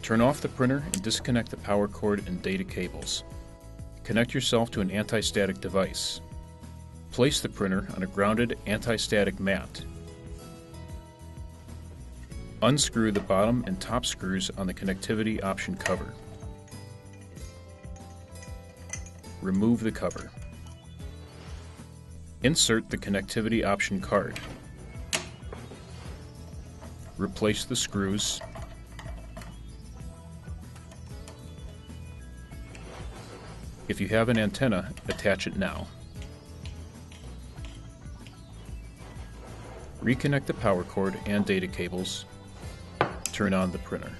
Turn off the printer and disconnect the power cord and data cables. Connect yourself to an anti-static device. Place the printer on a grounded anti-static mat. Unscrew the bottom and top screws on the connectivity option cover. Remove the cover. Insert the connectivity option card. Replace the screws. If you have an antenna, attach it now. Reconnect the power cord and data cables. Turn on the printer.